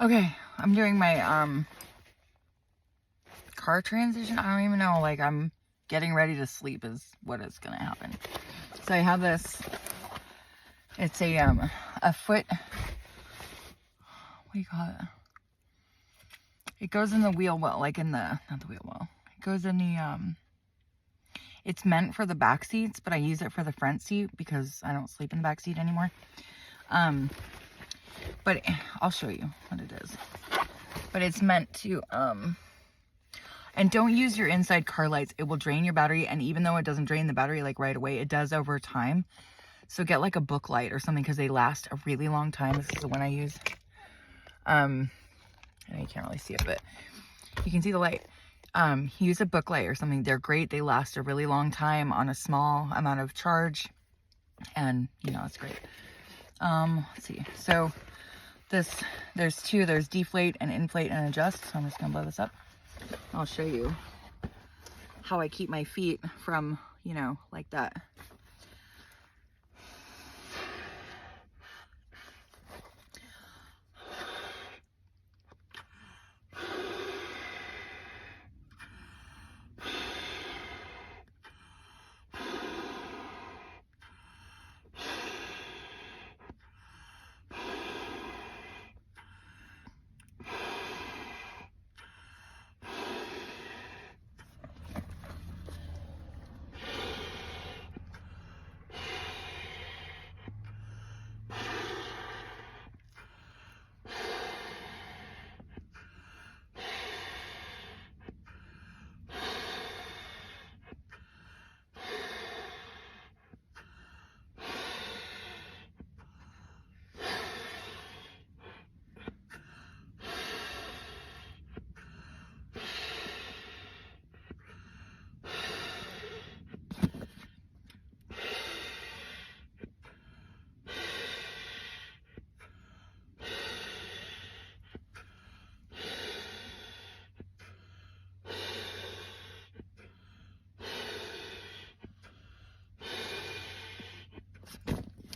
Okay, I'm doing my car transition. I don't even know, like I'm getting ready to sleep is what is gonna happen. So I have this, it's a foot, what do you call it? It goes in the wheel well, like in the, not the wheel well. It goes in the, it's meant for the back seats, but I use it for the front seat because I don't sleep in the back seat anymore. But I'll show you what it is. But it's meant to, and don't use your inside car lights. It will drain your battery. And even though it doesn't drain the battery like right away, it does over time. So get like a book light or something because they last a really long time. This is the one I use. And you can't really see it, but you can see the light. Use a book light or something. They're great. They last a really long time on a small amount of charge. And, you know, it's great. Let's see. So there's two. There's deflate and inflate and adjust. So I'm just going to blow this up. I'll show you how I keep my feet from, you know, like that.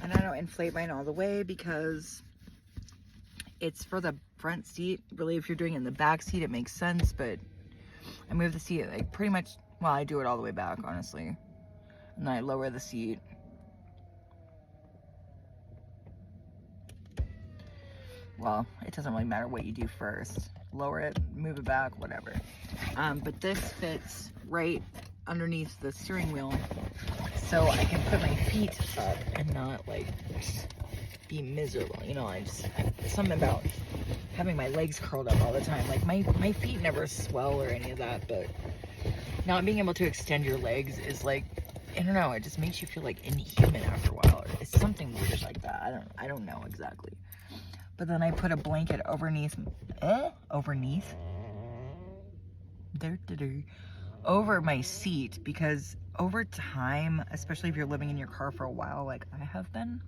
And I don't inflate mine all the way because it's for the front seat. Really, if you're doing it in the back seat, it makes sense, but I move the seat like pretty much, well, I do it all the way back, honestly. And then I lower the seat. Well, it doesn't really matter what you do first. Lower it, move it back, whatever. But this fits right underneath the steering wheel, so I can put my feet up and not like be miserable. You know, something about having my legs curled up all the time. Like my feet never swell or any of that, but not being able to extend your legs is like, I don't know, it just makes you feel like inhuman after a while. Or it's something weird like that. I don't know exactly. But then I put a blanket over my seat, because over time, especially if you're living in your car for a while, like I have been,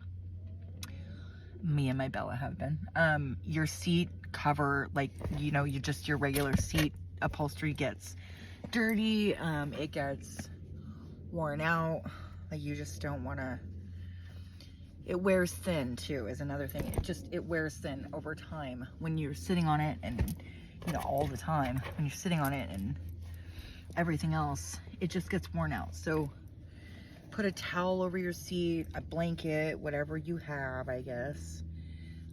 me and my Bella have been, your seat cover, like, you know, your regular seat upholstery gets dirty, it gets worn out, like you just don't want to. It wears thin too, is another thing. It wears thin over time when you're sitting on it, and you know, all the time when you're sitting on it and everything else, it just gets worn out. So put a towel over your seat, a blanket, whatever you have, I guess.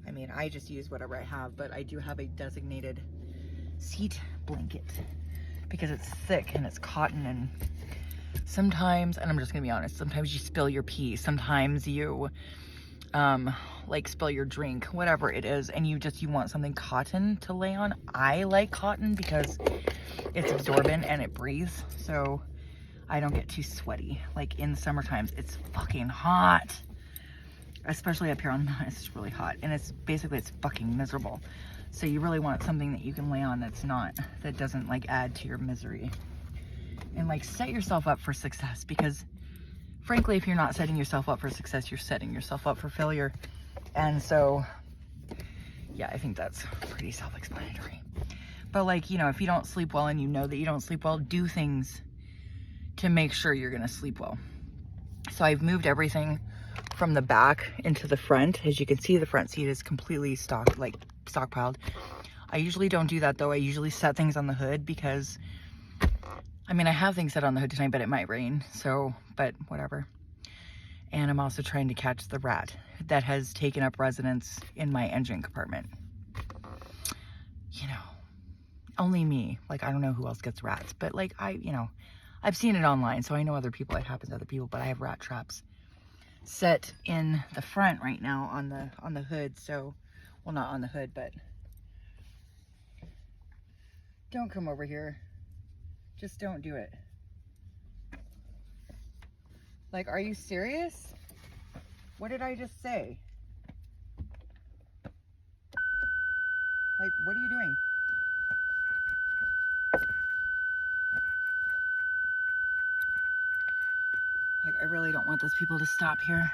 I mean, I just use whatever I have, but I do have a designated seat blanket because it's thick and it's cotton, and sometimes, and I'm just gonna be honest, sometimes you spill your pee, sometimes you like spill your drink, whatever it is, and you want something cotton to lay on. I like cotton because it's absorbent and it breathes, so I don't get too sweaty. Like in the summer times, it's fucking hot, especially up here on the, it's really hot, and it's fucking miserable. So you really want something that you can lay on that doesn't like add to your misery. And like set yourself up for success, because frankly, if you're not setting yourself up for success, you're setting yourself up for failure. And so, yeah, I think that's pretty self-explanatory. But like, you know, if you don't sleep well and you know that you don't sleep well, do things to make sure you're gonna sleep well. So I've moved everything from the back into the front. As you can see, the front seat is completely stocked, like stockpiled. I usually don't do that though. I usually set things on the hood because, I mean, I have things set on the hood tonight, but it might rain. So, but whatever. And I'm also trying to catch the rat that has taken up residence in my engine compartment. You know, only me. Like, I don't know who else gets rats, but like, I've seen it online, so I know other people, it happens to other people, but I have rat traps set in the front right now on the hood. So, well, not on the hood, but don't come over here. Just don't do it. Like, are you serious? What did I just say? Like, what are you doing? Like, I really don't want those people to stop here.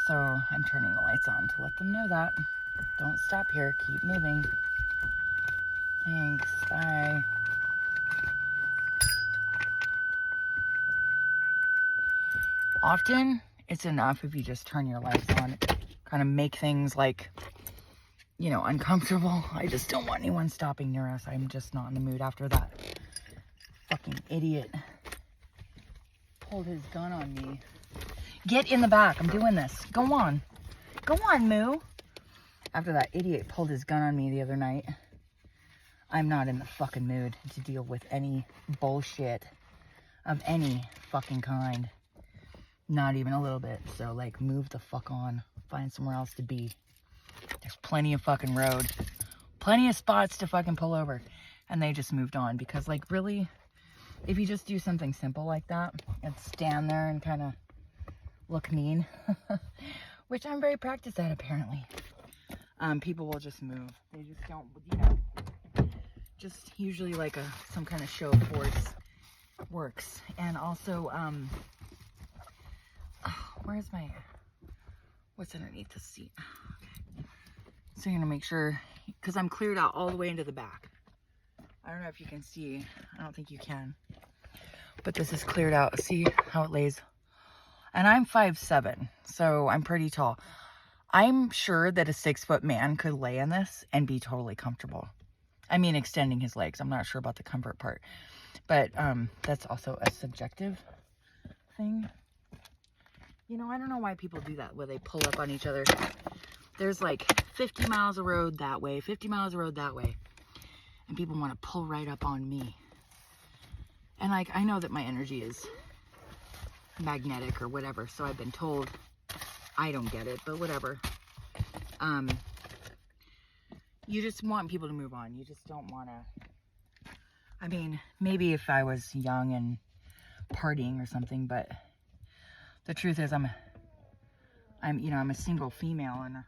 So I'm turning the lights on to let them know that. Don't stop here, keep moving. Thanks, bye. Often, it's enough if you just turn your lights on. Kind of make things like, you know, uncomfortable. I just don't want anyone stopping near us. I'm just not in the mood after that. Fucking idiot pulled his gun on me. Get in the back. I'm doing this. Go on. Go on, Moo. After that idiot pulled his gun on me the other night, I'm not in the fucking mood to deal with any bullshit of any fucking kind. Not even a little bit. So, like, move the fuck on. Find somewhere else to be. There's plenty of fucking road. Plenty of spots to fucking pull over. And they just moved on. Because, like, really, if you just do something simple like that and stand there and kind of look mean, which I'm very practiced at, apparently, people will just move. They just don't, you know, just usually like some kind of show of force works. And also, where's what's underneath the seat? Okay. So you're gonna make sure, because I'm cleared out all the way into the back. I don't know if you can see, I don't think you can, but this is cleared out. See how it lays? And I'm 5'7", so I'm pretty tall. I'm sure that a 6-foot man could lay in this and be totally comfortable. I mean, extending his legs. I'm not sure about the comfort part, but that's also a subjective thing. You know, I don't know why people do that, where they pull up on each other. There's like 50 miles of road that way, 50 miles of road that way, and people want to pull right up on me. And like, I know that my energy is magnetic or whatever, so I've been told. I don't get it, but whatever. You just want people to move on. You just don't want to. I mean, maybe if I was young and partying or something, but the truth is I'm a single female, and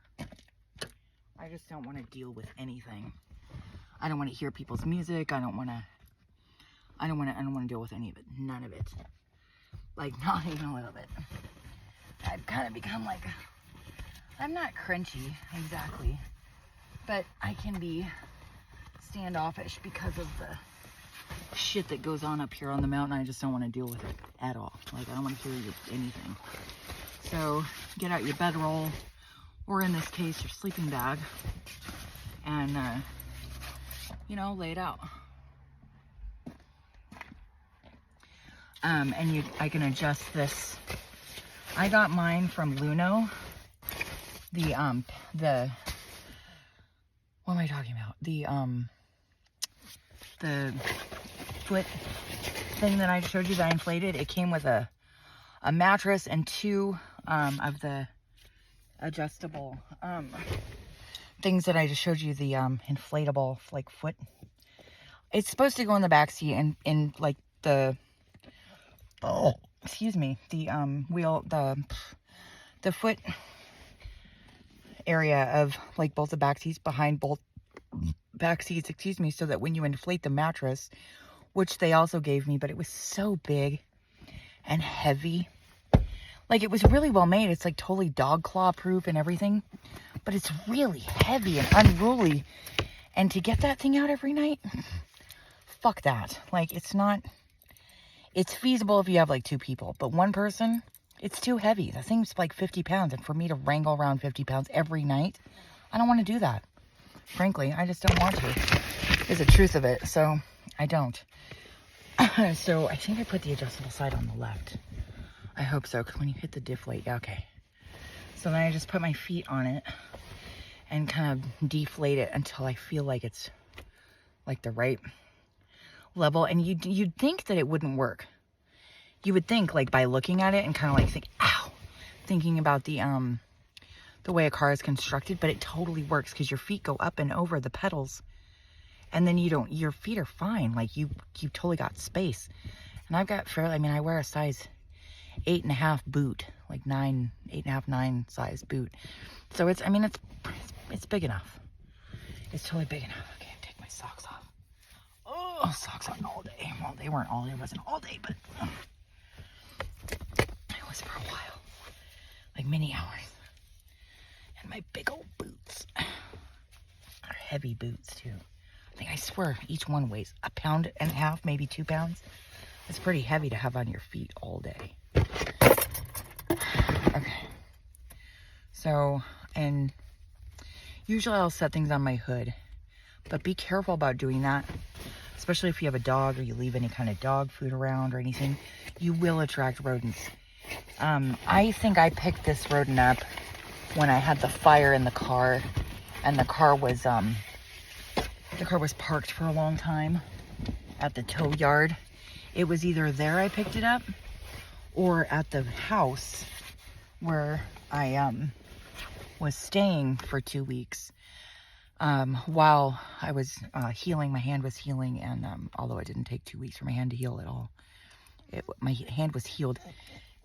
I just don't want to deal with anything. I don't want to hear people's music. I don't want to deal with any of it. None of it. Like, not even a little bit. I've kind of become like, I'm not crunchy, exactly, but I can be standoffish because of the shit that goes on up here on the mountain. I just don't want to deal with it at all. Like, I don't want to hear anything. So, get out your bedroll, or in this case, your sleeping bag, and, you know, lay it out. And I can adjust this. I got mine from Luno. What am I talking about? The foot thing that I showed you that I inflated. It came with a mattress and two of the adjustable things that I just showed you, the inflatable like foot. It's supposed to go in the back seat and in like the excuse me, the wheel, the foot area of like both the back seats, behind both back seats, excuse me, so that when you inflate the mattress, which they also gave me, but it was so big and heavy. Like, it was really well made. It's like totally dog claw proof and everything, but it's really heavy and unruly. And to get that thing out every night, fuck that. Like, it's feasible if you have like 2 people, but 1 person, it's too heavy. The thing's like 50 pounds. And for me to wrangle around 50 pounds every night, I don't want to do that. frankly, I just don't want to, is the truth of it. So I don't. So I think I put the adjustable side on the left. I hope so, because when you hit the deflate, yeah, okay. So then I just put my feet on it and kind of deflate it until I feel like it's like the right level. And you'd think that it wouldn't work. You would think, like, by looking at it and kind of like think, ow, thinking about the way a car is constructed, but it totally works because your feet go up and over the pedals, and then your feet are fine. Like you totally got space. And I've got fairly, I mean, I wear a size 8.5 boot, like 8.5, 9 size boot. So it's, I mean, it's big enough. It's totally big enough. Okay, take my socks off. Oh, socks on all day. Well, they weren't all day. It wasn't all day, but it was for a while. Like many hours. And my big old boots are heavy boots too. I swear each one weighs 1.5 pounds, maybe 2 pounds. It's pretty heavy to have on your feet all day. Okay. So, and usually I'll set things on my hood, but be careful about doing that, especially if you have a dog or you leave any kind of dog food around or anything. You will attract rodents. I think I picked this rodent up when I had the fire in the car, and the car was parked for a long time at the tow yard. It was either there I picked it up or at the house where I was staying for 2 weeks while I was healing. My hand was healing, and although it didn't take 2 weeks for my hand to heal at all, my hand was healed.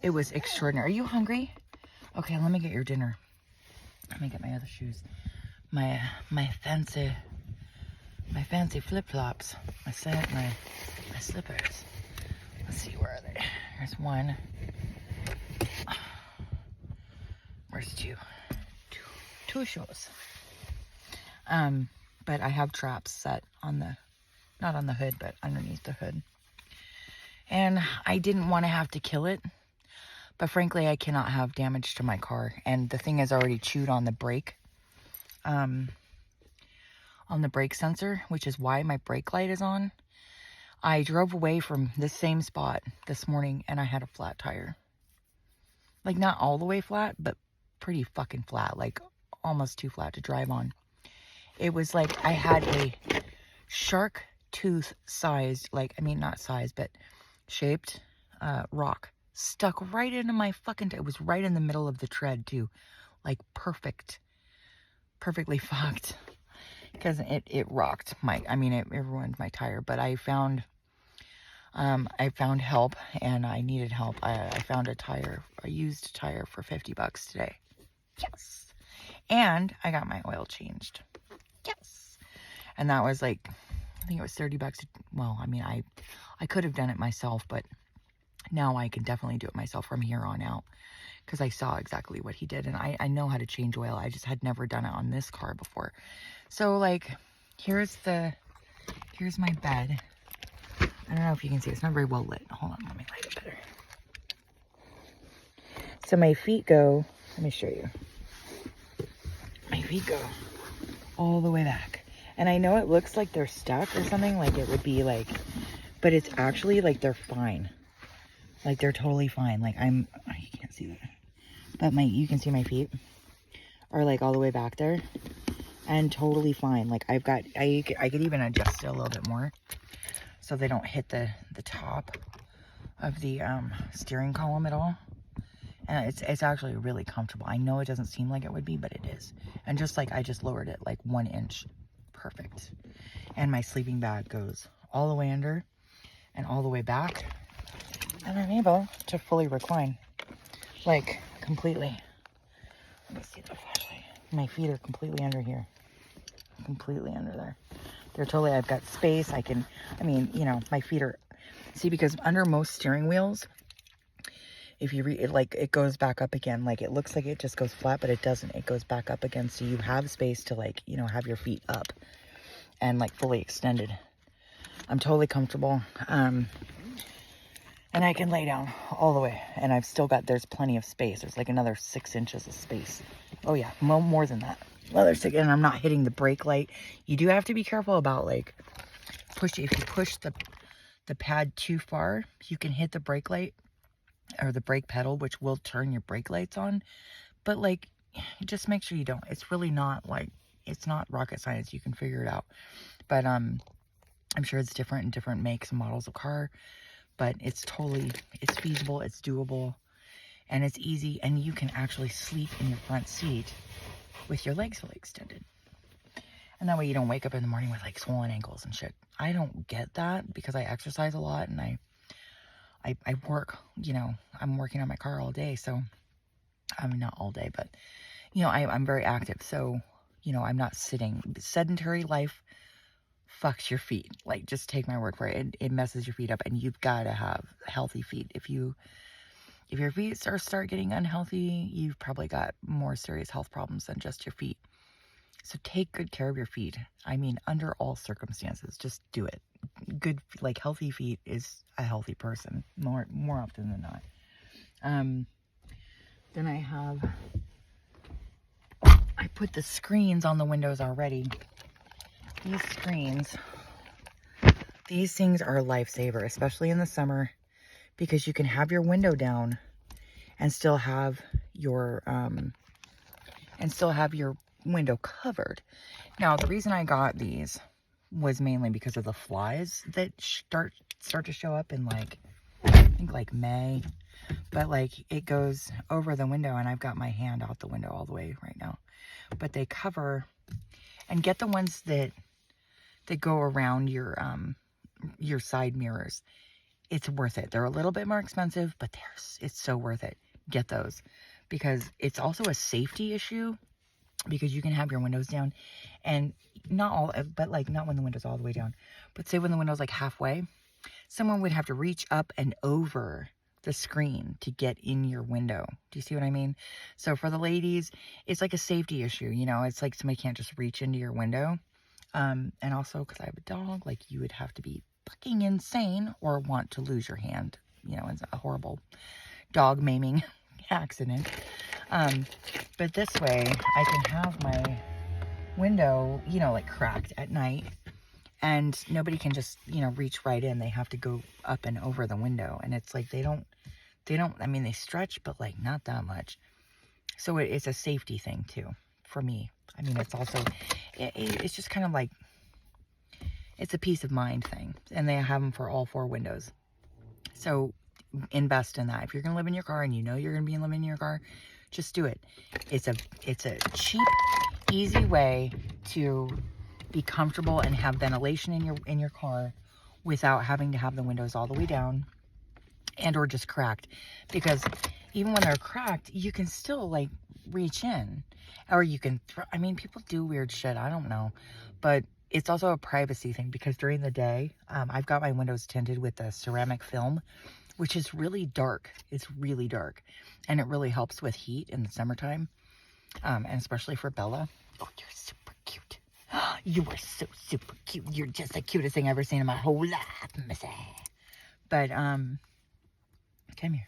It was extraordinary. Are you hungry? Okay, let me get your dinner. Let me get my other shoes. My fancy flip-flops. My slippers. Let's see, where are they? There's one. Where's two? Two shoes. But I have traps set on the, not on the hood, but underneath the hood. And I didn't want to have to kill it, but frankly, I cannot have damage to my car. And the thing has already chewed on the brake, on the brake sensor, which is why my brake light is on. I drove away from this same spot this morning and I had a flat tire. Like, not all the way flat, but pretty fucking flat, like almost too flat to drive on. It was like I had a shark tooth sized, like, I mean, not sized, but shaped rock stuck right into my fucking, it was right in the middle of the tread too. Like perfectly fucked. Because it rocked my, I mean, it ruined my tire. But I found help, and I needed help. I found a used tire for $50 today. Yes. And I got my oil changed. Yes. And that was like, I think it was $30. Well, I mean, I could have done it myself, but now I can definitely do it myself from here on out, because I saw exactly what he did, and I know how to change oil. I just had never done it on this car before. So, like, here's my bed. I don't know if you can see. It's not very well lit. Hold on, let me light it better. So my feet go, let me show you. My feet go all the way back. And I know it looks like they're stuck or something, like it would be like, but it's actually like they're fine. Like, they're totally fine. Like, you can't see that. But you can see my feet are like all the way back there. And totally fine. Like, I could even adjust it a little bit more so they don't hit the top of the steering column at all. And it's actually really comfortable. I know it doesn't seem like it would be, but it is. And just like, I just lowered it like 1 inch. Perfect. And my sleeping bag goes all the way under and all the way back. And I'm able to fully recline. Like, completely. Let me see the flashlight. My feet are completely under here. Completely under there. They're totally, I've got space. I mean, you know, my feet are, see, because under most steering wheels, if you read it, like, it goes back up again. Like, it looks like it just goes flat, but it doesn't. It goes back up again. So you have space to, like, you know, have your feet up and like fully extended. I'm totally comfortable. And I can lay down all the way. And I've still got, there's plenty of space. There's like another 6 inches of space. Oh yeah, more than that. Well, and I'm not hitting the brake light. You do have to be careful about like, if you push the pad too far, you can hit the brake light or the brake pedal, which will turn your brake lights on. But like, just make sure you don't. It's really not like, it's not rocket science. You can figure it out. But I'm sure it's different in different makes and models of car. But it's feasible, it's doable, and it's easy. And you can actually sleep in your front seat with your legs fully extended. And that way you don't wake up in the morning with like swollen ankles and shit. I don't get that because I exercise a lot and I work, you know, I'm working on my car all day. So I mean, not all day, but you know, I'm very active. So, you know, I'm not sitting. Sedentary life fucks your feet. Like, just take my word for it. It messes your feet up, and you've got to have healthy feet. If your feet start getting unhealthy, you've probably got more serious health problems than just your feet. So take good care of your feet. I mean, under all circumstances, just do it. Good, like, healthy feet is a healthy person more often than not. Then I put the screens on the windows already. These screens, these things are a lifesaver, especially in the summer, because you can have your window down and still have your window covered. Now, the reason I got these was mainly because of the flies that start to show up in like, I think like May, but like it goes over the window, and I've got my hand out the window all the way right now. But they cover, and get the ones that go around your side mirrors. It's worth it. They're a little bit more expensive, but it's so worth it. Get those, because it's also a safety issue, because you can have your windows down, and not when the window's all the way down, but say when the window's like halfway, someone would have to reach up and over the screen to get in your window. Do you see what I mean? So for the ladies, it's like a safety issue, you know, it's like somebody can't just reach into your window. And also, because I have a dog, like, you would have to be fucking insane or want to lose your hand. You know, it's a horrible dog maiming accident. But this way, I can have my window, you know, like, cracked at night, and nobody can just, you know, reach right in. They have to go up and over the window. And it's like, they don't, I mean, they stretch, but like not that much. So it's a safety thing too, for me. I mean, it's also, it's just kind of like, it's a peace of mind thing. And they have them for all 4 windows. So invest in that. If you're going to live in your car and you know you're going to be living in your car, just do it. It's a cheap, easy way to be comfortable and have ventilation in your car without having to have the windows all the way down and or just cracked. Because even when they're cracked, you can still like reach in, or you can I mean, people do weird shit, I don't know, but it's also a privacy thing, because during the day, I've got my windows tinted with a ceramic film, which is really dark. It's really dark, and it really helps with heat in the summertime, and especially for Bella. Oh, you're super cute. You are so super cute. You're just the cutest thing I've ever seen in my whole life, missy. But come here.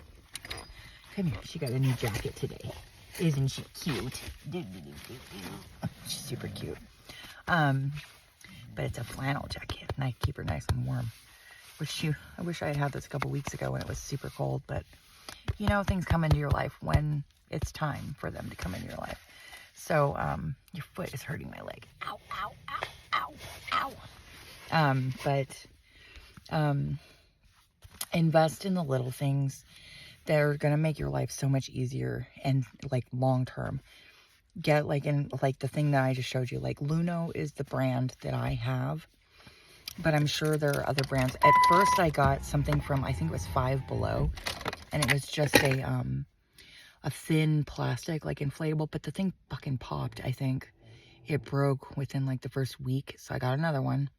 Come here. She got a new jacket today. Isn't she cute? She's super cute. But it's a flannel jacket, and I keep her nice and warm. I wish I had had this a couple weeks ago when it was super cold, but you know, things come into your life when it's time for them to come into your life. So, your foot is hurting my leg. Ow, ow, ow, ow, ow. Invest in the little things that are going to make your life so much easier and like long term. Get like the thing that I just showed you, like Luno is the brand that I have, but I'm sure there are other brands. At first I got something from, I think it was Five Below, and it was just a thin plastic, like inflatable, but the thing fucking popped. I think it broke within like the first week, so I got another one,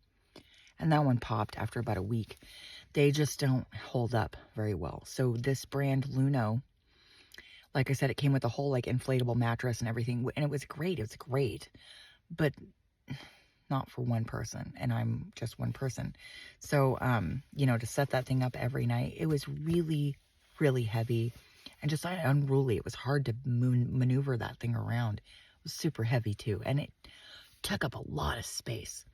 and that one popped after about a week. They just don't hold up very well. So this brand Luno, like I said, it came with a whole like inflatable mattress and everything, and it was great. It was great, but not for one person, and I'm just one person. So, you know, to set that thing up every night, it was really, really heavy and just unruly. It was hard to maneuver that thing around. It was super heavy too, and it took up a lot of space.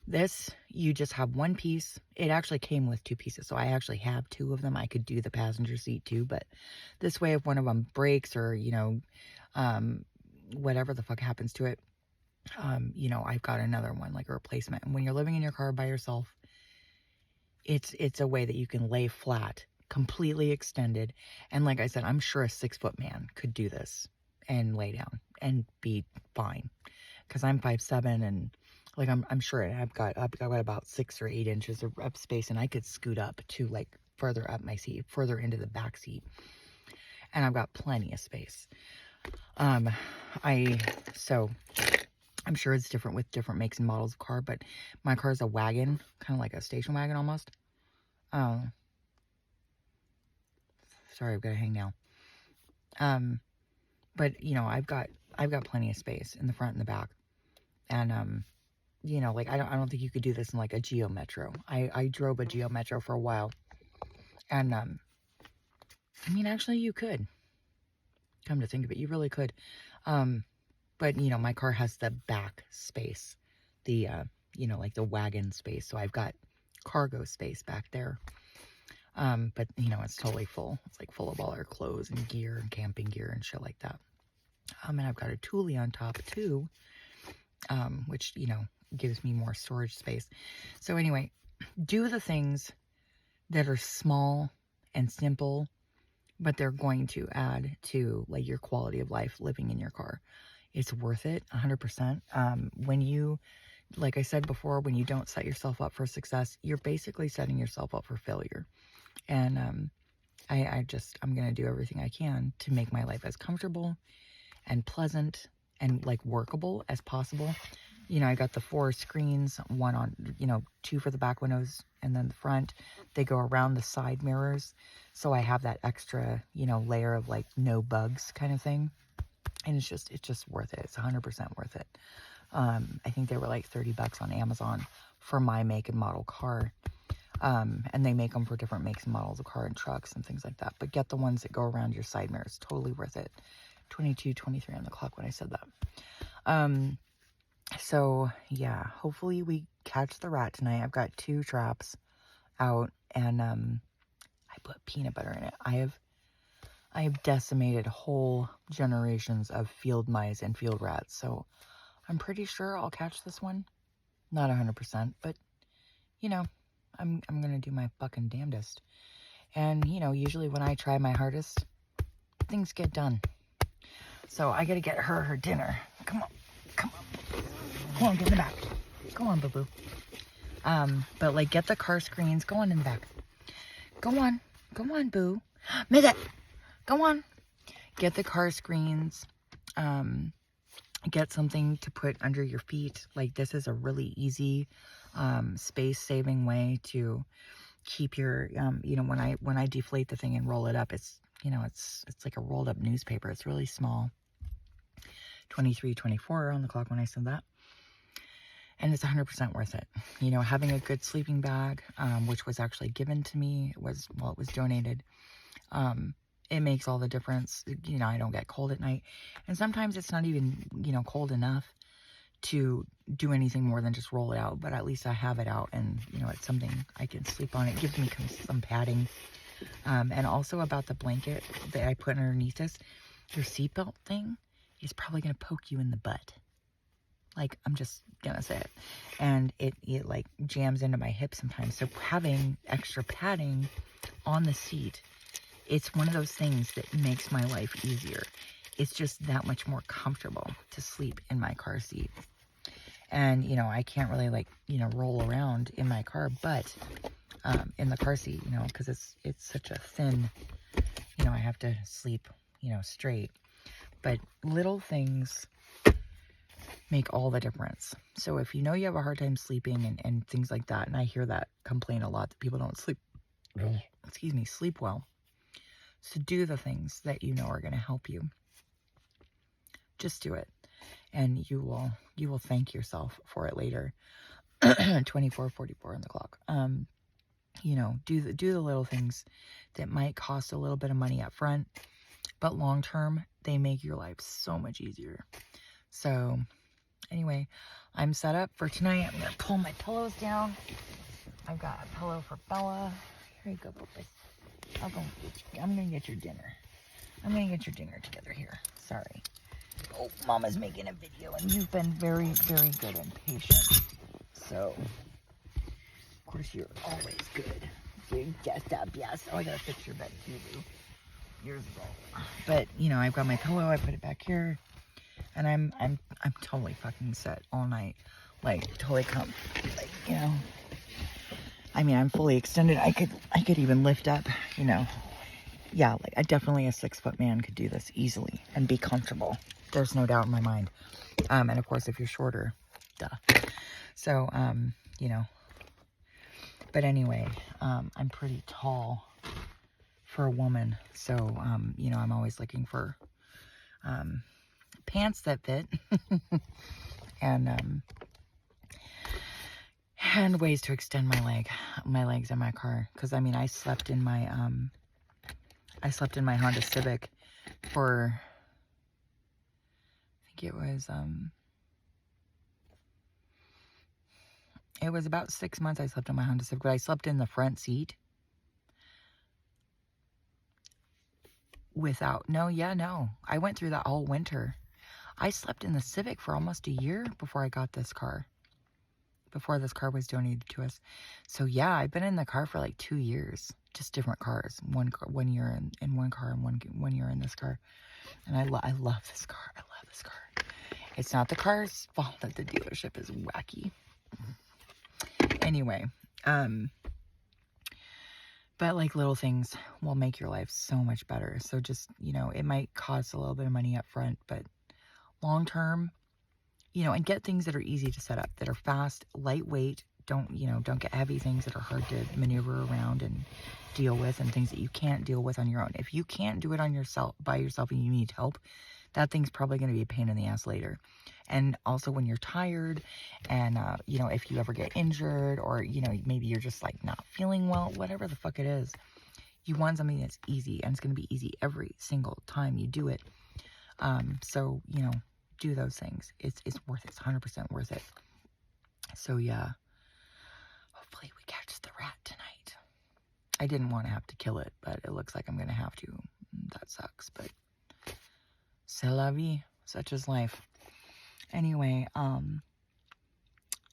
This, you just have one piece. It actually came with 2 pieces, so I actually have 2 of them. I could do the passenger seat too, but this way, if one of them breaks or, you know, whatever the fuck happens to it, you know, I've got another one, like a replacement. And when you're living in your car by yourself, it's a way that you can lay flat, completely extended. And like I said, I'm sure a 6-foot man could do this and lay down and be fine. Because I'm 5'7", and like I'm sure I've got about 6 or 8 inches of space, and I could scoot up to like further up my seat, further into the back seat, and I've got plenty of space. So I'm sure it's different with different makes and models of car, but my car is a wagon, kind of like a station wagon almost. Sorry, I've got to hang now. But you know, I've got plenty of space in the front and the back, and you know, like I don't think you could do this in like a Geo Metro. I drove a Geo Metro for a while, and I mean, actually, you could. Come to think of it, you really could. But you know, my car has the back space, the you know, like the wagon space, so I've got cargo space back there. But you know, it's totally full. It's like full of all our clothes and gear and camping gear and shit like that. And I've got a Thule on top too, which, you know, gives me more storage space. So anyway, do the things that are small and simple, but they're going to add to like your quality of life living in your car. It's worth it 100%. When you, like I said before, when you don't set yourself up for success, you're basically setting yourself up for failure. And I'm going to do everything I can to make my life as comfortable and pleasant and like workable as possible. You know, I got the 4 screens, one on, you know, 2 for the back windows and then the front. They go around the side mirrors. So I have that extra, you know, layer of like no bugs kind of thing. And it's just worth it. It's 100% worth it. I think they were like $30 on Amazon for my make and model car. And they make them for different makes and models of car and trucks and things like that. But get the ones that go around your side mirrors. Totally worth it. 22:23 on the clock when I said that. So yeah, hopefully we catch the rat tonight. I've got 2 traps out, and I put peanut butter in it. I have decimated whole generations of field mice and field rats. So I'm pretty sure I'll catch this one. Not 100%, but you know, I'm gonna do my fucking damnedest. And you know, usually when I try my hardest, things get done. So I gotta get her dinner. Come on. Come on, get in the back. Go on, boo-boo. But like, get the car screens. Go on in the back. Go on, boo. Miss it. Go on. Get the car screens. Get something to put under your feet. Like, this is a really easy, space-saving way to keep your, you know, when I deflate the thing and roll it up, it's, you know, it's like a rolled up newspaper. It's really small. 23:24 on the clock when I said that. And it's 100% worth it. You know, having a good sleeping bag, which was actually given to me, it was donated. It makes all the difference. You know, I don't get cold at night. And sometimes it's not even, you know, cold enough to do anything more than just roll it out. But at least I have it out, and, you know, it's something I can sleep on. It gives me some padding. And also about the blanket that I put underneath this, your seatbelt thing is probably going to poke you in the butt. Like, I'm just gonna say it. And it like jams into my hip sometimes. So having extra padding on the seat, it's one of those things that makes my life easier. It's just that much more comfortable to sleep in my car seat. And, you know, I can't really, like, you know, roll around in my car, but in the car seat, you know, because it's such a thin, you know, I have to sleep, you know, straight. But little things make all the difference. So if you know you have a hard time sleeping and things like that, and I hear that complaint a lot, that people don't sleep well. So do the things that you know are going to help you. Just do it. and you will thank yourself for it later. 24:44 on the clock. You know, do the little things that might cost a little bit of money up front, but long term, they make your life so much easier. So anyway, I'm set up for tonight. I'm gonna pull my pillows down. I've got a pillow for Bella. Here you go, Poopus. I'm gonna get your dinner. I'm gonna get your dinner together here. Sorry. Oh, Mama's making a video, and you've been very, very good and patient. So, of course, you're always good. You're just up, yes. Oh, I gotta fix your bed too, years ago. But you know, I've got my pillow. I put it back here, and I'm totally fucking set all night. Like totally like, you know. I mean, I'm fully extended. I could even lift up, you know. Yeah, like definitely a 6-foot man could do this easily and be comfortable. There's no doubt in my mind. And of course, if you're shorter, duh. So, you know. But anyway, I'm pretty tall for a woman. So, you know, I'm always looking for pants that fit and ways to extend my legs in my car. Because I mean, I slept in my Honda Civic for, I think it was about 6 months I slept in my Honda Civic, but I slept in the front seat no. I went through that whole winter. I slept in the Civic for almost a year before I got this car. Before this car was donated to us. So yeah, I've been in the car for like 2 years. Just different cars. One year in one car and one year in this car. And I love this car. I love this car. It's not the car's fault that the dealership is wacky. Anyway, but like little things will make your life so much better. So just, you know, it might cost a little bit of money up front, but long term, you know, and get things that are easy to set up, that are fast, lightweight. Don't get heavy things that are hard to maneuver around and deal with, and things that you can't deal with on your own. If you can't do it by yourself and you need help, that thing's probably going to be a pain in the ass later. And also when you're tired and, you know, if you ever get injured or, you know, maybe you're just like not feeling well, whatever the fuck it is, you want something that's easy, and it's going to be easy every single time you do it. So, you know, do those things. It's worth it. It's 100% worth it. So yeah, hopefully we catch the rat tonight. I didn't want to have to kill it, but it looks like I'm going to have to. That sucks, but c'est la vie. Such is life. Anyway,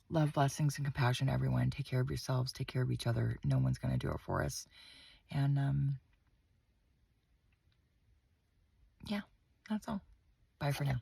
love, blessings, and compassion, everyone. Take care of yourselves. Take care of each other. No one's going to do it for us. And, yeah, that's all. Bye for now.